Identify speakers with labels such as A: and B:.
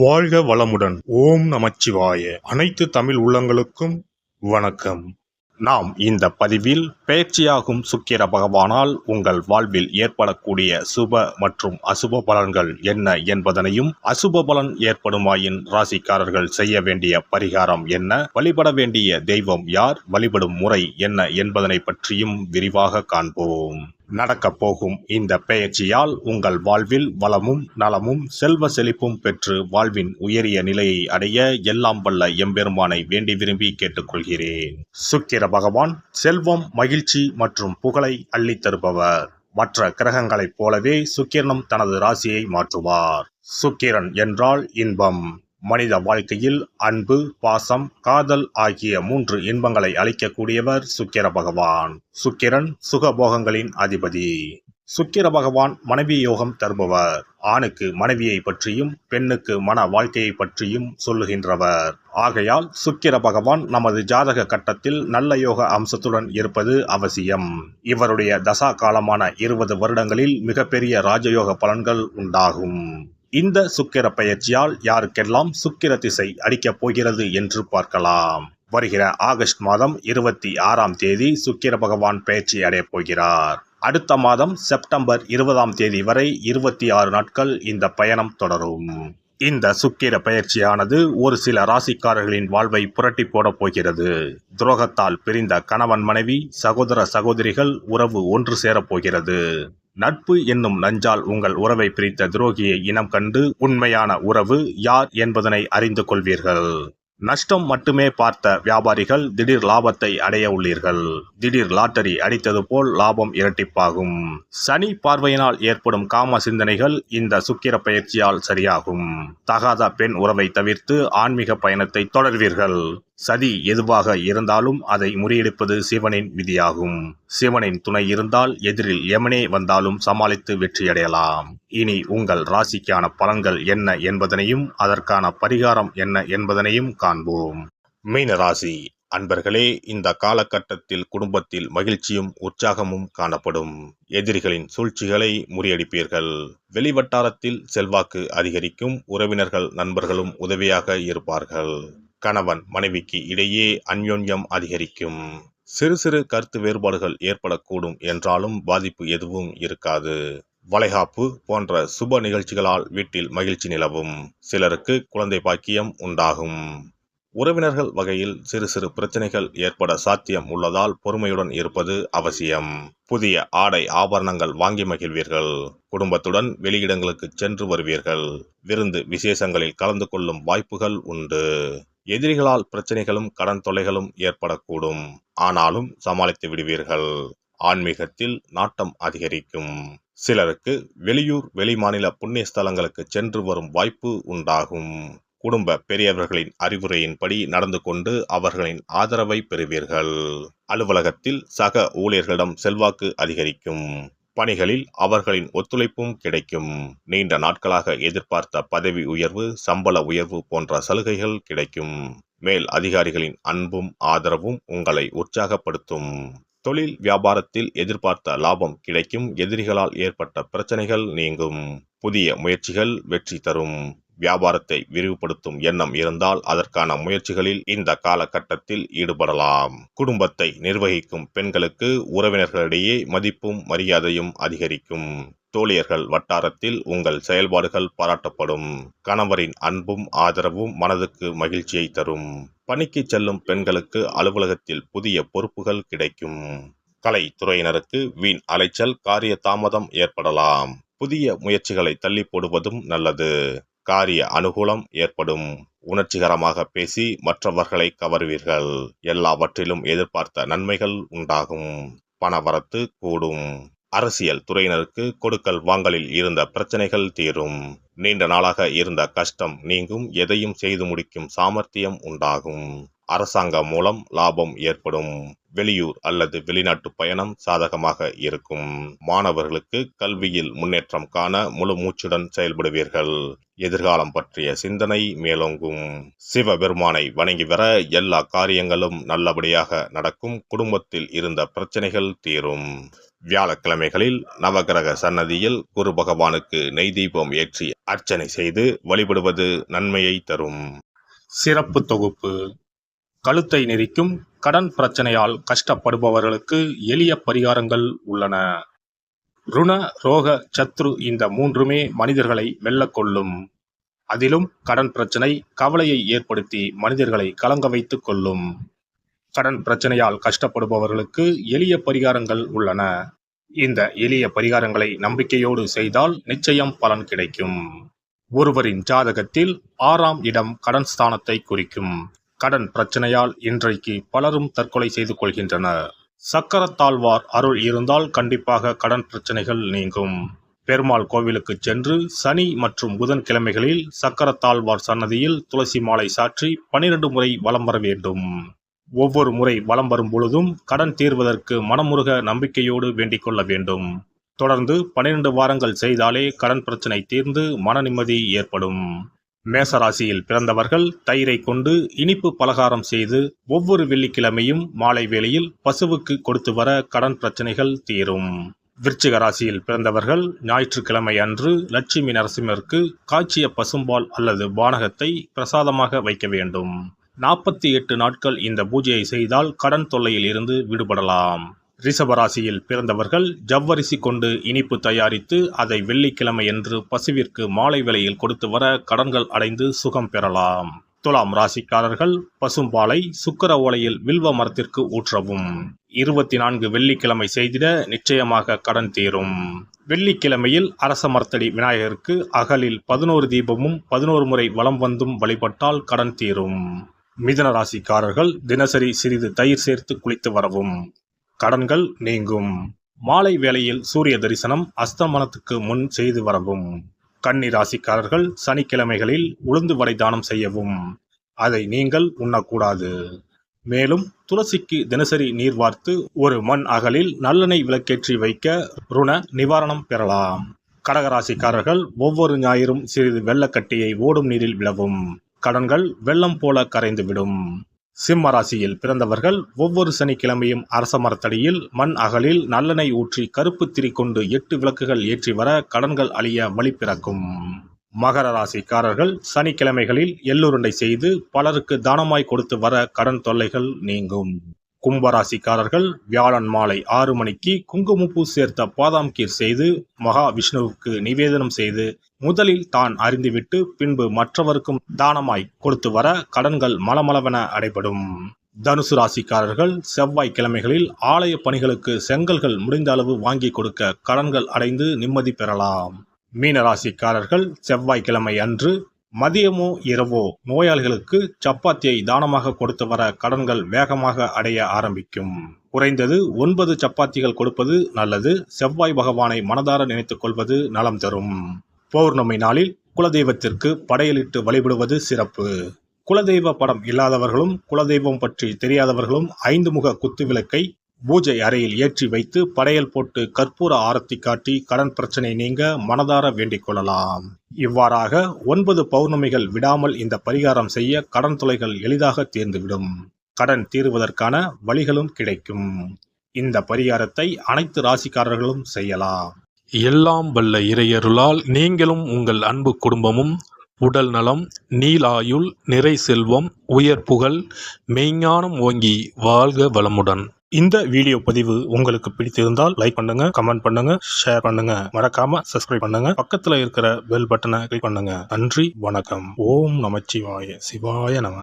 A: வாழ்க வளமுடன். ஓம் நமச்சிவாய. அனைத்து தமிழ் உள்ளங்களுக்கும் வணக்கம். நாம் இந்த பதிவில் பெயர்ச்சியாகும் சுக்கிர பகவானால் உங்கள் வாழ்வில் ஏற்படக்கூடிய சுப மற்றும் அசுப பலன்கள் என்ன என்பதனையும், அசுப பலன் ஏற்படுமாயின் ராசிக்காரர்கள் செய்ய வேண்டிய பரிகாரம் என்ன, வழிபட வேண்டிய தெய்வம் யார், வழிபடும் முறை என்ன என்பதனை பற்றியும் விரிவாக காண்போம். நடக்கப் போகும் இந்த பெயர்ச்சியால் உங்கள் வாழ்வில் வளமும் நலமும் செல்வ செழிப்பும் பெற்று வாழ்வின் உயரிய நிலையை அடைய எல்லாம் வல்ல எம்பெருமானை வேண்டி விரும்பி கேட்டுக்கொள்கிறேன். சுக்கிர பகவான் செல்வம், மகிழ்ச்சி மற்றும் புகழை அள்ளித் தருபவர். மற்ற கிரகங்களைப் போலவே சுக்கிரனும் தனது ராசியை மாற்றுவார். சுக்கிரன் என்றால் இன்பம். மனித வாழ்க்கையில் அன்பு, பாசம், காதல் ஆகிய 3 இன்பங்களை அளிக்கக்கூடியவர் சுக்கிர பகவான். சுக்கிரன் சுகபோகங்களின் அதிபதி. சுக்கிர பகவான் மனைவி யோகம் தருபவர். ஆணுக்கு மனைவியை பற்றியும் பெண்ணுக்கு மன வாழ்க்கையை பற்றியும் சொல்லுகின்றவர். ஆகையால் சுக்கிர பகவான் நமது ஜாதக கட்டத்தில் நல்ல யோக அம்சத்துடன் இருப்பது அவசியம். இவருடைய தசா காலமான 20 வருடங்களில் மிகப்பெரிய ராஜயோக பலன்கள் உண்டாகும். இந்த சுக்கிர பெயர்ச்சியால் யாருக்கெல்லாம் சுக்கிர திசை அடிக்கப் போகிறது என்று பார்க்கலாம். வருகிற ஆகஸ்ட் மாதம் 26ஆம் தேதி சுக்கிர பகவான் பெயர்ச்சி அடையப் போகிறார். அடுத்த மாதம் செப்டம்பர் 20ஆம் தேதி வரை 26 நாட்கள் இந்த பயணம் தொடரும். இந்த சுக்கிர பெயர்ச்சியானது ஒரு சில ராசிக்காரர்களின் வாழ்வை புரட்டி போடப் போகிறது. துரோகத்தால் பிரிந்த கணவன் மனைவி, சகோதர சகோதரிகள் உறவு ஒன்று சேரப் போகிறது. நட்பு என்னும் நஞ்சால் உங்கள் உறவை பிரித்த துரோகியை இனம் கண்டு உண்மையான உறவு யார் என்பதனை அறிந்து கொள்வீர்கள். நஷ்டம் மட்டுமே பார்த்த வியாபாரிகள் திடீர் லாபத்தை அடைய உள்ளீர்கள். திடீர் லாட்டரி அடித்தது போல் லாபம் இரட்டிப்பாகும். சனி பார்வையினால் ஏற்படும் காம சிந்தனைகள் இந்த சுக்கிர பெயர்ச்சியால் சரியாகும். தகாத பெண் உறவை தவிர்த்து ஆன்மீக பயணத்தை தொடர்வீர்கள். சதி எதுவாக இருந்தாலும் அதை முறியடிப்பது சிவனின் விதியாகும். சிவனின் துணை இருந்தால் எதிரில் யமனே வந்தாலும் சமாளித்து வெற்றியடையலாம். இனி உங்கள் ராசிக்கான பலன்கள் என்ன என்பதனையும் அதற்கான பரிகாரம் என்ன என்பதனையும் காண்போம். மீன ராசி அன்பர்களே, இந்த காலகட்டத்தில் குடும்பத்தில் மகிழ்ச்சியும் உற்சாகமும் காணப்படும். எதிரிகளின் சூழ்ச்சிகளை முறியடிப்பீர்கள். வெளிவட்டாரத்தில் செல்வாக்கு அதிகரிக்கும். உறவினர்கள் நண்பர்களும் உதவியாக இருப்பார்கள். கணவன் மனைவிக்கு இடையே அந்யோன்யம் அதிகரிக்கும். சிறு சிறு கருத்து வேறுபாடுகள் ஏற்படக்கூடும் என்றாலும் பாதிப்பு எதுவும் இருக்காது. வளைகாப்பு போன்ற சுப நிகழ்ச்சிகளால் வீட்டில் மகிழ்ச்சி நிலவும். சிலருக்கு குழந்தை பாக்கியம் உண்டாகும். உறவினர்கள் வகையில் சிறு சிறு பிரச்சனைகள் ஏற்பட சாத்தியம் உள்ளதால் பொறுமையுடன் இருப்பது அவசியம். புதிய ஆடை ஆபரணங்கள் வாங்கி மகிழ்வீர்கள். குடும்பத்துடன் வெளியிடங்களுக்கு சென்று வருவீர்கள். விருந்து விசேஷங்களில் கலந்து கொள்ளும் வாய்ப்புகள் உண்டு. எதிரிகளால் பிரச்சனைகளும் கடன் தொல்லைகளும் ஏற்படக்கூடும். ஆனாலும் சமாளித்து விடுவீர்கள். ஆன்மீகத்தில் நாட்டம் அதிகரிக்கும். சிலருக்கு வெளியூர் வெளிமாநில புண்ணிய ஸ்தலங்களுக்கு சென்று வரும் வாய்ப்பு உண்டாகும். குடும்ப பெரியவர்களின் அறிவுரையின்படி நடந்து கொண்டு அவர்களின் ஆதரவை பெறுவீர்கள். அலுவலகத்தில் சக ஊழியர்களிடம் செல்வாக்கு அதிகரிக்கும். பணிகளில் அவர்களின் ஒத்துழைப்பும் கிடைக்கும். நீண்ட நாட்களாக எதிர்பார்த்த பதவி உயர்வு, சம்பள உயர்வு போன்ற சலுகைகள் கிடைக்கும். மேல் அதிகாரிகளின் அன்பும் ஆதரவும் உங்களை உற்சாகப்படுத்தும். தொழில் வியாபாரத்தில் எதிர்பார்த்த லாபம் கிடைக்கும். எதிரிகளால் ஏற்பட்ட பிரச்சனைகள் நீங்கும். புதிய முயற்சிகள் வெற்றி தரும். வியாபாரத்தை விரிவுபடுத்தும் எண்ணம் இருந்தால் அதற்கான முயற்சிகளில் இந்த காலகட்டத்தில் ஈடுபடலாம். குடும்பத்தை நிர்வகிக்கும் பெண்களுக்கு உறவினர்களிடையே மதிப்பும் மரியாதையும் அதிகரிக்கும். தோழியர்கள் வட்டாரத்தில் உங்கள் செயல்பாடுகள் பாராட்டப்படும். கணவரின் அன்பும் ஆதரவும் மனதுக்கு மகிழ்ச்சியை தரும். பணிக்கு செல்லும் பெண்களுக்கு அலுவலகத்தில் புதிய பொறுப்புகள் கிடைக்கும். கலைத்துறையினருக்கு வீண் அலைச்சல், காரிய தாமதம் ஏற்படலாம். புதிய முயற்சிகளை தள்ளி போடுவதும் நல்லது. காரிய அனுகூலம் ஏற்படும். உணர்ச்சிகரமாக பேசி மற்றவர்களை கவர்வீர்கள். எல்லாவற்றிலும் எதிர்பார்த்த நன்மைகள் உண்டாகும். பணவரத்து கூடும். அரசியல் துறையினருக்கு கொடுக்கல் வாங்கலில் இருந்த பிரச்சனைகள் தீரும். நீண்ட நாளாக இருந்த கஷ்டம் நீங்கும். எதையும் செய்து முடிக்கும் சாமர்த்தியம் உண்டாகும். அரசாங்கம் மூலம் லாபம் ஏற்படும். வெளியூர் அல்லது வெளிநாட்டு பயணம் சாதகமாக இருக்கும். மாணவர்களுக்கு கல்வியில் முன்னேற்றம் காண முழு மூச்சுடன் செயல்படுவீர்கள். எதிர்காலம் பற்றிய சிந்தனை மேலோங்கும். சிவபெருமானை வணங்கி வர எல்லா காரியங்களும் நல்லபடியாக நடக்கும். குடும்பத்தில் இருந்த பிரச்சனைகள் தீரும். வியாழக்கிழமைகளில் நவகிரக சன்னதியில் குரு பகவானுக்கு நெய் தீபம் ஏற்றி அர்ச்சனை செய்து வழிபடுவது நன்மையை தரும். சிறப்பு தொகுப்பு. கழுத்தை நெரிக்கும் கடன் பிரச்சனையால் கஷ்டப்படுபவர்களுக்கு எளிய பரிகாரங்கள் உள்ளன. ருண, ரோக, சத்ரு இந்த மூன்றுமே மனிதர்களை வெல்லக்கொள்ளும். அதிலும் கடன் பிரச்சனை கவலையை ஏற்படுத்தி மனிதர்களை கலங்க வைத்துக் கொள்ளும். கடன் பிரச்சனையால் கஷ்டப்படுபவர்களுக்கு எளிய பரிகாரங்கள் உள்ளன. இந்த எளிய பரிகாரங்களை நம்பிக்கையோடு செய்தால் நிச்சயம் பலன் கிடைக்கும். ஒருவரின் ஜாதகத்தில் 6ஆம் இடம் கடன் ஸ்தானத்தை குறிக்கும். கடன் பிரச்சனையால் இன்றைக்கு பலரும் தற்கொலை செய்து கொள்கின்றனர். சக்கரத்தாழ்வார் அருள் இருந்தால் கண்டிப்பாக கடன் பிரச்சனைகள் நீங்கும். பெருமாள் கோவிலுக்கு சென்று சனி மற்றும் புதன் கிழமைகளில் சக்கரத்தாழ்வார் சன்னதியில் துளசி மாலை சாற்றி 12 முறை வலம் வர வேண்டும். ஒவ்வொரு முறை வலம் வரும் பொழுதும் கடன் தீர்வதற்கு மனமுருக நம்பிக்கையோடு வேண்டிக் கொள்ள வேண்டும். தொடர்ந்து 12 வாரங்கள் செய்தாலே கடன் பிரச்சனை தீர்ந்து மன நிம்மதி ஏற்படும். மேசராசியில் பிறந்தவர்கள் தயிரை கொண்டு இனிப்பு பலகாரம் செய்து ஒவ்வொரு வெள்ளிக்கிழமையும் மாலை வேளையில் பசுவுக்கு கொடுத்து வர கடன் பிரச்சனைகள் தீரும். விருச்சிக ராசியில் பிறந்தவர்கள் ஞாயிற்றுக்கிழமை அன்று லட்சுமி நரசிம்மருக்கு காய்ச்சிய பசும்பால் அல்லது பானகத்தை பிரசாதமாக வைக்க வேண்டும். 48 நாட்கள் இந்த பூஜையை செய்தால் கடன் தொல்லையில் இருந்து விடுபடலாம். ரிஷபராசியில் பிறந்தவர்கள் ஜவ்வரிசி கொண்டு இனிப்பு தயாரித்து அதை வெள்ளிக்கிழமை என்று பசுவிற்கு மாலை வேளையில் கொடுத்து வர கடன்கள் அடைந்து சுகம் பெறலாம். துலாம் ராசிக்காரர்கள் பசும்பாலை சுக்கிர ஓலையில் வில்வ மரத்திற்கு ஊற்றவும். 24 வெள்ளிக்கிழமை செய்திட நிச்சயமாக கடன் தீரும். வெள்ளிக்கிழமையில் அரச மரத்தடி விநாயகருக்கு அகலில் 11 தீபமும் 11 முறை வலம் வந்தும் வழிபட்டால் கடன் தீரும். மிதுன ராசிக்காரர்கள் தினசரி சிறிது தயிர் சேர்த்து குளித்து வரவும். கடன்கள் நீங்கும். மாலை வேளையில் சூரிய தரிசனம் அஸ்தமனத்துக்கு முன் செய்து வரவும். கன்னி ராசிக்காரர்கள் சனிக்கிழமைகளில் உளுந்து வடை தானம் செய்யவும். அதை நீங்கள் உண்ணக்கூடாது. மேலும் துளசிக்கு தினசரி நீர் வார்த்து ஒரு மண் அகலில் நல்லெண்ணெய் விளக்கேற்றி வைக்க ருண நிவாரணம் பெறலாம். கடகராசிக்காரர்கள் ஒவ்வொரு ஞாயிறும் சிறிது வெள்ளக்கட்டியை ஓடும் நீரில் விழவும். கடன்கள் வெள்ளம் போல கரைந்துவிடும். சிம்ம ராசியில் பிறந்தவர்கள் ஒவ்வொரு சனிக்கிழமையும் அரச மரத்தடியில் மண் அகலில் நல்லெண்ணெய் ஊற்றி கருப்பு திரி கொண்டு 8 விளக்குகள் ஏற்றி வர கடன்கள் அழிய வழி பிறக்கும். மகர ராசிக்காரர்கள் சனிக்கிழமைகளில் எள்ளுருண்டை செய்து பலருக்கு தானமாய் கொடுத்து வர கடன் தொல்லைகள் நீங்கும். கும்பராசிக்காரர்கள் வியாழன் மாலை 6 மணிக்கு குங்குமப்பூ சேர்த்த பாதாம் கீர் செய்து மகா விஷ்ணுவுக்கு நிவேதனம் செய்து முதலில் தான் அறிந்துவிட்டு பின்பு மற்றவருக்கும் தானமாய் கொடுத்து வர கடன்கள் மலமளவென அடைபடும். தனுசு ராசிக்காரர்கள் செவ்வாய்க்கிழமைகளில் ஆலய பணிகளுக்கு செங்கல்கள் முடிந்த அளவு வாங்கி கொடுக்க கடன்கள் அடைந்து நிம்மதி பெறலாம். மீன ராசிக்காரர்கள் செவ்வாய்க்கிழமை அன்று மதியமோ இரவோ நோயாளிகளுக்கு சப்பாத்தியை தானமாக கொடுத்து வர கடன்கள் வேகமாக அடைய ஆரம்பிக்கும். குறைந்தது 9 சப்பாத்திகள் கொடுப்பது நல்லது. செவ்வாய் பகவானை மனதார நினைத்துக் கொள்வது நலம் தரும். பௌர்ணமி நாளில் குலதெய்வத்திற்கு படையலிட்டு வழிபடுவது சிறப்பு. குலதெய்வ படம் இல்லாதவர்களும் குலதெய்வம் பற்றி தெரியாதவர்களும் 5 முக குத்து விளக்கை பூஜை அறையில் ஏற்றி வைத்து படையல் போட்டு கற்பூர ஆரத்தி காட்டி கடன் பிரச்சனை நீங்க மனதார வேண்டிக் கொள்ளலாம். இவ்வாறாக 9 பௌர்ணமிகள் விடாமல் இந்த பரிகாரம் செய்ய கடன் தொல்லைகள் எளிதாக தீர்ந்துவிடும். கடன் தீர்வதற்கான வழிகளும் கிடைக்கும். இந்த பரிகாரத்தை அனைத்து ராசிக்காரர்களும் செய்யலாம்.
B: எல்லாம் வல்ல இறையருளால் நீங்களும் உங்கள் அன்பு குடும்பமும் உடல் நலம், நீலாயுள், நிறை செல்வம், உயர் புகழ், மெய்ஞானம் ஓங்கி வாழ்க வளமுடன்.
A: இந்த வீடியோ பதிவு உங்களுக்கு பிடித்திருந்தால் லைக் பண்ணுங்க, கமெண்ட் பண்ணுங்க, ஷேர் பண்ணுங்க, மறக்காம சப்ஸ்கிரைப் பண்ணுங்க, பக்கத்துல இருக்கிற பெல் பட்டனை கிளிக் பண்ணுங்க. நன்றி, வணக்கம். ஓம் நமச்சிவாய. சிவாய நம.